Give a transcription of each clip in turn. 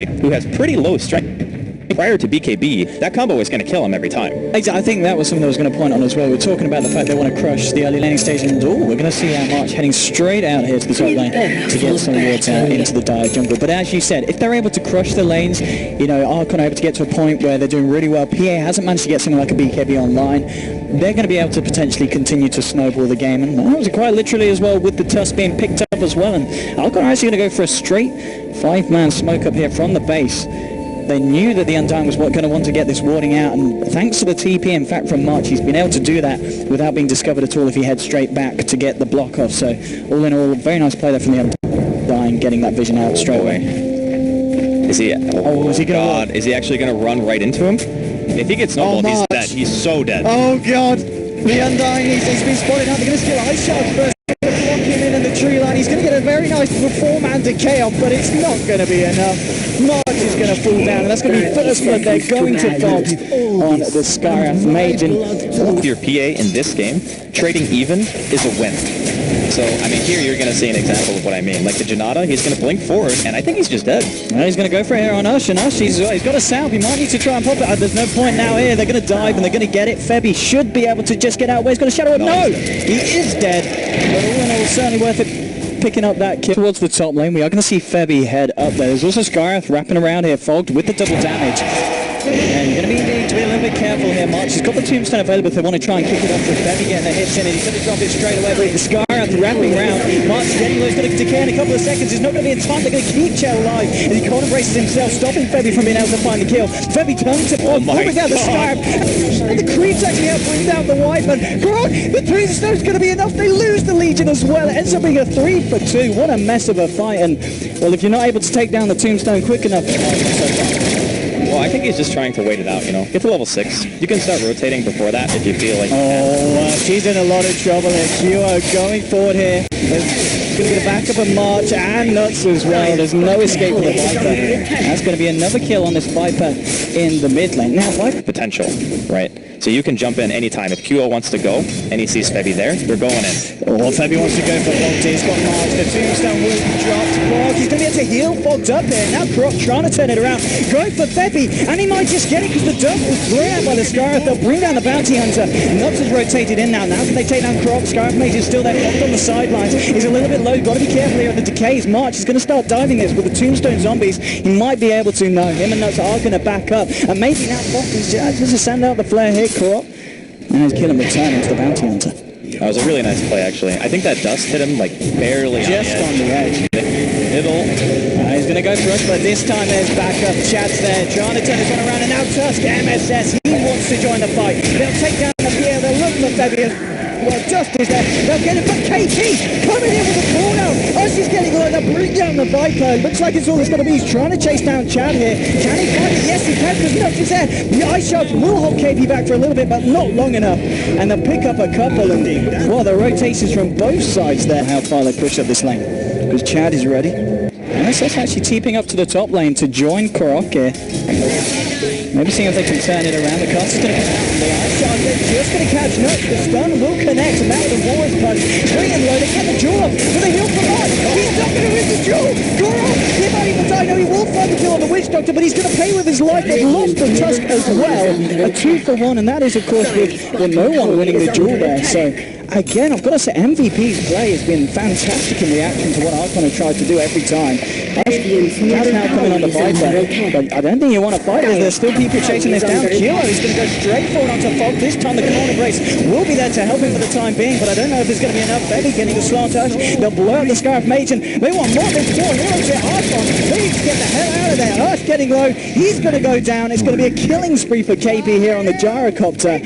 who has pretty low strength. Prior to BKB, that combo is going to kill him every time. I think that was something I was going to point on as well. We're talking about the fact they want to crush the early laning stage, and we're going to see March heading straight out here to the top lane to get some wards into the dire jungle. But as you said, if they're able to crush the lanes, you know, Archon are able to get to a point where they're doing really well. PA hasn't managed to get something like a BKB online. They're going to be able to potentially continue to snowball the game, and that was quite literally as well with the Tusk being picked up as well. And Archon are actually going to go for a straight 5-man smoke up here from the base. They knew that the Undying was going to want to get this warding out, and thanks to the TP, in fact, from March, he's been able to do that without being discovered at all if he heads straight back to get the block off. So, all in all, very nice play there from the Undying, getting that vision out straight away. Is he? Oh, is he going to is he actually going to run right into him? If he gets snowballed, he's dead. He's so dead. Oh, God. The Undying, he's been spotted out. They're going to steal Ice Shark first. Block him in the tree line. He's going to get a very nice 4-man decay off, but it's not going to be enough. March is going to fall down, and that's going to be first blood. They're going to fault on the Skyrath Maiden. Your PA in this game, trading even is a win. So, I mean, here you're going to see an example of what I mean. Like the Janata, he's going to blink forward, and I think he's just dead. Well, he's going to go for it here on Ush, and Ush, he's got a salve. He might need to try and pop it. There's no point now here. They're going to dive, and they're going to get it. Febby should be able to just get out. Where's going to shadow him? No! He is dead. But all in all, certainly worth it. Picking up that kill towards the top lane. We are going to see Febby head up there. There's also Skyrath wrapping around here, fogged with the double damage. And you're going to need to be a little bit careful here, March. He's got the tombstone available if they want to try and kick it off with Febby getting the hits in, and he's going to drop it straight away. But the Skyrath wrapping around. March getting low. He's going to decay in a couple of seconds. It's not going to be in time. They're going to keep Chell alive. And he corner braces himself, stopping Febby from being able to find the kill. Febby turns it on, pulling out the Skyrath. And the creeps actually help bring down the wipe. And God, the tombstone's going to be enough. They lose the Legion as well. It ends up being a 3-for-2. What a mess of a fight. And, well, if you're not able to take down the tombstone quick enough, well, I think he's just trying to wait it out, you know. Get to level 6. You can start rotating before that if you feel like you can. She's in a lot of trouble here. Q going forward here. There's going to be the backup of March and Nuts as well. There's no escape from the Viper. That's going to be another kill on this Viper in the mid lane. Now, Viper potential, right? So you can jump in anytime. If QO wants to go and he sees Febby there, they're going in. Oh, Febby wants to go for Fogged. He's got March. The tombstone will be dropped. Frog, he's going to be able to heal Fogged up here. Now Croc trying to turn it around. Going for Febby, and he might just get it because the dub was thrown out by the Skyrath. They'll bring down the Bounty Hunter. Nuts has rotated in now. Now can they take down Croc? Skyrath Mage is still there, Fogged on the sidelines. He's a little bit low. Got to be careful here at the decays. March is going to start diving this with the tombstone zombies. He might be able to. No, him and Nuts are going to back up. And maybe now Fogged is just to send out the flare here. Croc. And his kill him return into the Bounty Hunter. That was a really nice play, actually. I think that dust hit him, like, barely just on the edge. Middle. He's going to go for us, but this time there's backup. Chad's there, trying to turn this one around, and now Tusk, MSS, he wants to join the fight. They'll take down the Pierre, they'll look for Febby. Well, Dust is there, they'll get it, but KT coming in with a call out. Us is getting low, they'll bring down the Viper. Looks like it's all it's going to be. He's trying to chase down Chad here. Can he find it? Yes, he can, because Nuts is there. The Ice Sharks will hold KP back for a little bit, but not long enough. And they'll pick up a couple, and well, the rotations from both sides there, how far they push up this lane. Because Chad is ready. And that's actually TPing up to the top lane to join Croc here. Maybe seeing if they can turn it around. The cast is going to come out from the Ice Shark. They're just going to catch Nuts. The stun will connect, and now the Warriors punch. Free and low, they get the jewel up. So they heal for March. He's not going to win the jewel. Goro, he might even die. No, he will find the kill on the Witch Doctor, but he's going to pay with his life. They've lost the Tusk as well. A 2-for-1, and that is, of course, with no one winning the jewel there. So, again, I've got to say, MVP's play has been fantastic in reaction to what Archon have tried to do every time. That's now coming on the Viper, but I don't think you want to fight it. There's still people chasing this down. Kilo is going to go straight forward onto Fog. This time the corner brace will be there to help him for the time being, but I don't know if there's going to be enough. Febby getting a slow touch. They'll blow out the Scarf Mage, and they want more than 4 heroes here. Archon, they need to get the hell out of there. Earth getting low. He's going to go down. It's going to be a killing spree for KP here on the Gyrocopter.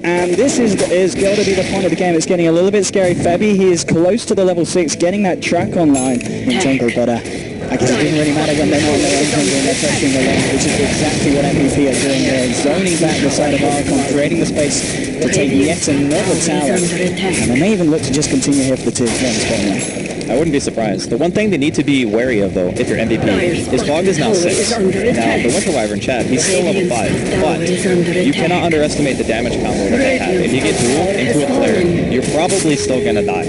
And this is going to be the point of the game. It's getting a little bit scary. Febby, he is close to the level 6, getting that track online in jungle, but I guess it didn't really matter when they're not in their own jungle and they're touching the lane, which is exactly what MVP are doing there. Zoning back the side of Archon, creating the space to take yet another tower. And they may even look to just continue here for the tier 1 spot now. I wouldn't be surprised. The one thing they need to be wary of, though, if you're MVP, is Fog is now 6. Now, the Winter Wyvern Chad, he's still level 5, but you cannot underestimate the damage combo that they have. If you get dueled into a flare, you're probably still going to die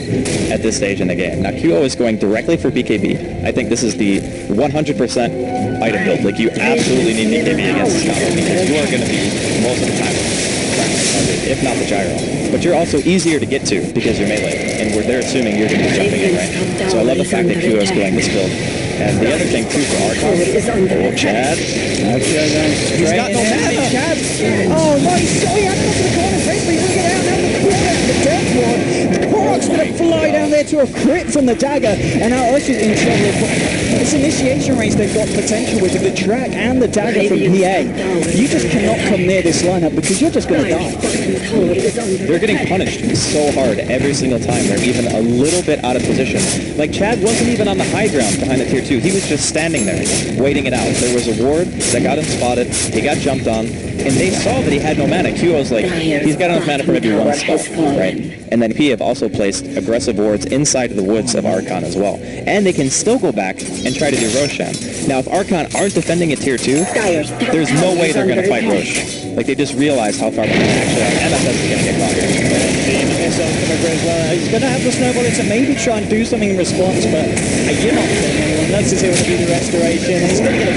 at this stage in the game. Now, QO is going directly for BKB. I think this is the 100% item build. Like, you absolutely need BKB against this combo because you are going to be, most of the time, if not the gyro. But you're also easier to get to because you're melee, and they're assuming you're going to be jumping in, right? So I love the fact that QO is going this build. And the other thing, too, for Archon, Chad. He's got no mana. Chad. Oh, no, he had to go to the corner face, but he didn't get out. Now the pull out the death ward. Korok's going to fly down there to a crit from the dagger, and now Usher's in trouble. This initiation race they've got potential with the track and the dagger from PA. You just cannot come near this lineup because you're just going to die. They're getting punished so hard every single time they're even a little bit out of position. Like, Chad wasn't even on the high ground behind the tier 2. He was just standing there, waiting it out. There was a ward that got him spotted. He got jumped on, and they saw that he had no mana. QO's like, he's got enough mana for maybe one spell, right? And then P have also placed aggressive wards inside of the woods of Archon as well. And they can still go back and try to do Roshan. Now, if Archon aren't defending at tier 2, there's no way they're going to fight Rosh. Like, they just realized how far behind they actually are. MSS is going to get caught here. He's going to have the snowball to maybe try and do something in response, but you're not killing anyone. That's his hero to be the restoration. And he's going to get a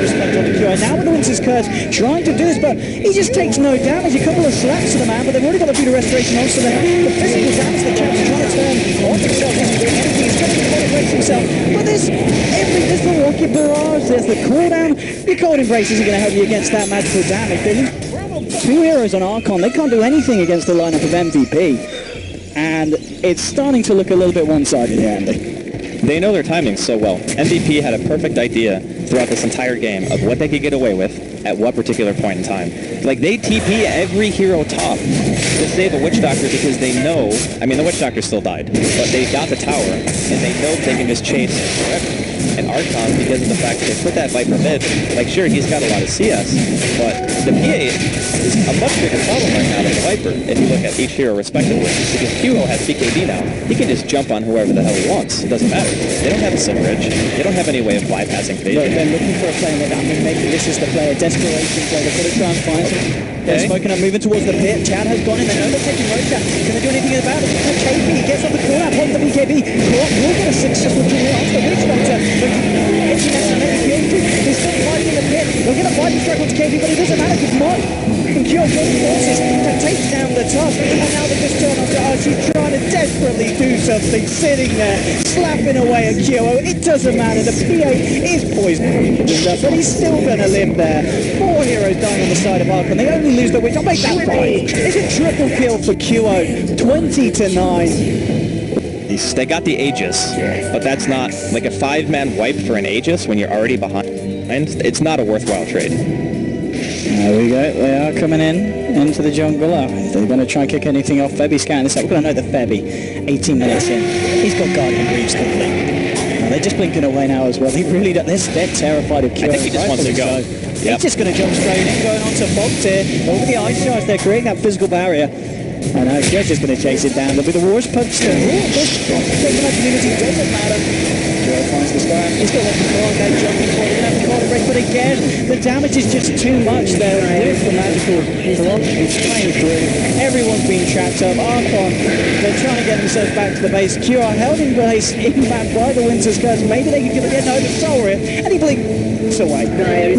response on the QI. Now with the Winter's Curse, trying to do this, but he just takes no damage. A couple of slaps to the man, but they've already got a beat of restoration on, so the physical damage the champ's trying to turn on himself. He's doing anything. He's trying to brace himself. But there's the rocket barrage. There's the cooldown. Your cold embrace isn't going to help you against that magical damage. Two heroes on Archon. They can't do anything against the lineup of MVP. And it's starting to look a little bit one-sided here, Andy. They know their timing so well. MVP had a perfect idea throughout this entire game of what they could get away with at what particular point in time. Like, they TP every hero top to save a Witch Doctor because they know, I mean, the Witch Doctor still died, but they got the tower, and they know they can just chase forever. And Archon, because of the fact that they put that Viper mid, like, sure, he's got a lot of CS, but the PA is a much bigger problem right now than the Viper, if you look at each hero respectively. Because QO has BKB now, he can just jump on whoever the hell he wants. It doesn't matter. They don't have a Sim Bridge. They don't have any way of bypassing phase. They're looking for a player that, I mean, maybe this is the player, desperation player. They've got to try and find some. They're smoking up, moving towards the pit. Chad has gone in. They know they're taking Roshan. Can they do anything about it? KP gets on the corner, points the BKB. Korok will get a successful kill here onto the Witch Doctor. He's still fighting in the pit. They'll get a fighting strike onto KP, but it doesn't matter because Mike can kill both forces to take down the task. And now they just turn onto Archie, trying to desperately do something, sitting there, slapping away at QO. It doesn't matter. The PA is poisoned, but he's still going to live there. 4 heroes dying on the side of Archon. They only lose the Witch. I'll make that 5. It's a triple kill for QO. 20-9. They got the Aegis, but that's not like a 5-man wipe for an Aegis when you're already behind. It's not a worthwhile trade. There we go. They are coming into the jungle. They're going to try and kick anything off. Febby's scanning this out. We're going to know that Febby, 18 minutes in, he's got Guardian Greaves complete. They're just blinking away now as well. They really don't. They're terrified of QO. I think he just wants to go. He's just going to jump straight in, going on to Fox here. Over the ice charge, they're creating that physical barrier. I know, Judge is going to chase it down. There'll be the War's Punch still. Taking that community, doesn't matter. Joe finds the square. He's got the call, they're jumping for it. They're going to have to call a break, but again, the damage is just too much there with the magical velocity flying through. Everyone's being trapped up. Archon, they're trying to get themselves back to the base. Q are held in place, in back by the Winter's Curse. Maybe they can give it a no, but Solar it. And he blinks away.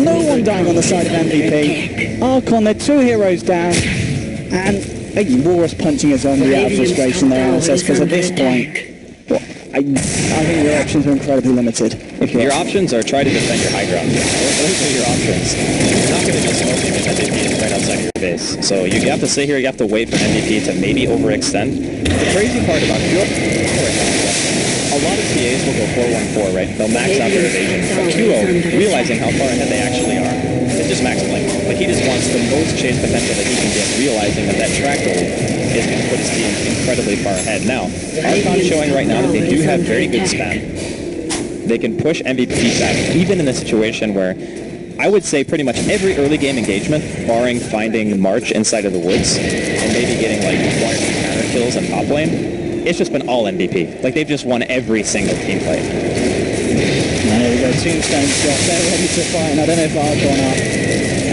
No one dying on the side of MVP. Archon, they're 2 heroes down. And Walrus punching his own way out of frustration there, says, because at this point, I think your options are incredibly limited. Your options are try to defend your high ground. Those are your options. You're not going to just smoke him if MVP is right outside of your base. So you have to sit here, you have to wait for MVP to maybe overextend. The crazy part about QO, a lot of TAs will go 4-1-4, right? They'll max out their evasion. But QO, realizing how far ahead they actually are, it's just max blink. Like, he just wants the most chase potential that he can get, realizing that that track goal is going to put his team incredibly far ahead. Now, Archon showing right now that they do have very good spam. They can push MVP back, even in a situation where I would say pretty much every early game engagement, barring finding March inside of the woods, and maybe getting like 1 or 2 counter kills in top lane, it's just been all MVP. Like, they've just won every single team fight. And there we go, Tombstone's got, they're ready to fight, and I don't know if Archon are.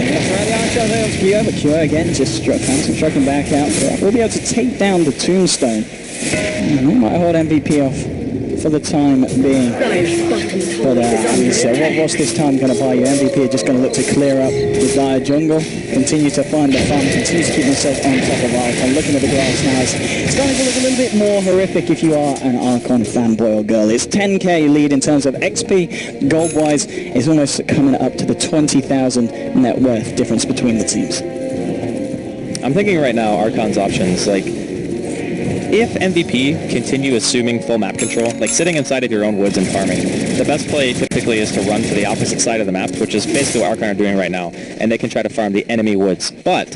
The Archon there, Q, but Q again just struck him back out. We'll be able to take down the Tombstone. And we might hold MVP off for the time being. But what's this time going to buy you? MVP are just going to look to clear up the dire jungle, continue to find the farm, continue to keep themselves on top of Archon. Looking at the grass now, it's starting to look a little bit more horrific if you are an Archon fanboy or girl. It's 10k lead in terms of XP. Gold-wise, it's almost coming up to the 20,000 net worth difference between the teams. I'm thinking right now, Archon's options, like, if MVP continue assuming full map control, like sitting inside of your own woods and farming, the best play typically is to run to the opposite side of the map, which is basically what Archon are doing right now, and they can try to farm the enemy woods. But,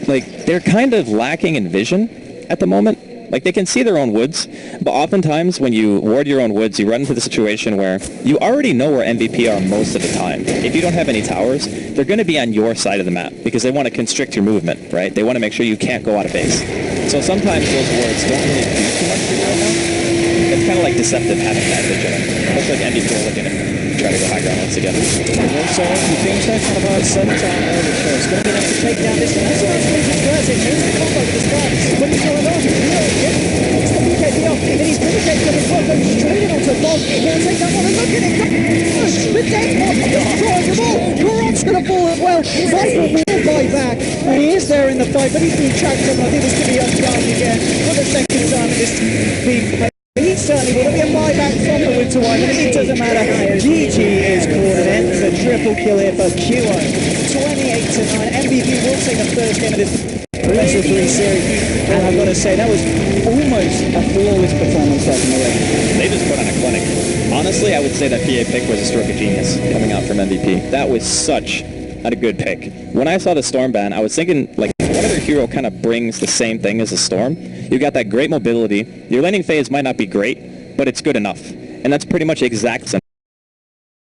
like, they're kind of lacking in vision at the moment. Like, they can see their own woods, but oftentimes when you ward your own woods, you run into the situation where you already know where MVP are most of the time. If you don't have any towers, they're going to be on your side of the map because they want to constrict your movement, right? They want to make sure you can't go out of base. So sometimes those wards don't really do too much for you right now. It's kind of like deceptive having that vision. Looks like MVP are looking to try to go high ground once again. So the Tombstone kind of about some time early first. Going to be able to take down this one. That's what I was thinking first. It moves the combo with the start. When he's going on, it's the BKB off. And he's going to get to the front. Goes straight in onto the bomb. He's going to take that one. And look at it. The death bomb destroys them all. Karat's going to fall as well. Viper will buy back. And he is there in the fight, but he's been tracked up. I think this could be uncharged again for the second time in this team. He certainly will. There'll be a buyback from the Winter Wife, and it doesn't matter. GG is cornered in. It's a triple kill here for QO. 28-9. MVP will take the first game of this Special 3 series. And I've got to say, that was almost a flawless performance from the way. They just put on a clinic. Honestly, I would say that PA pick was a stroke of genius coming out from MVP. That was such a good pick. When I saw the Storm ban, I was thinking, like, what other hero kind of brings the same thing as a Storm? You got that great mobility. Your laning phase might not be great, but it's good enough. And that's pretty much exact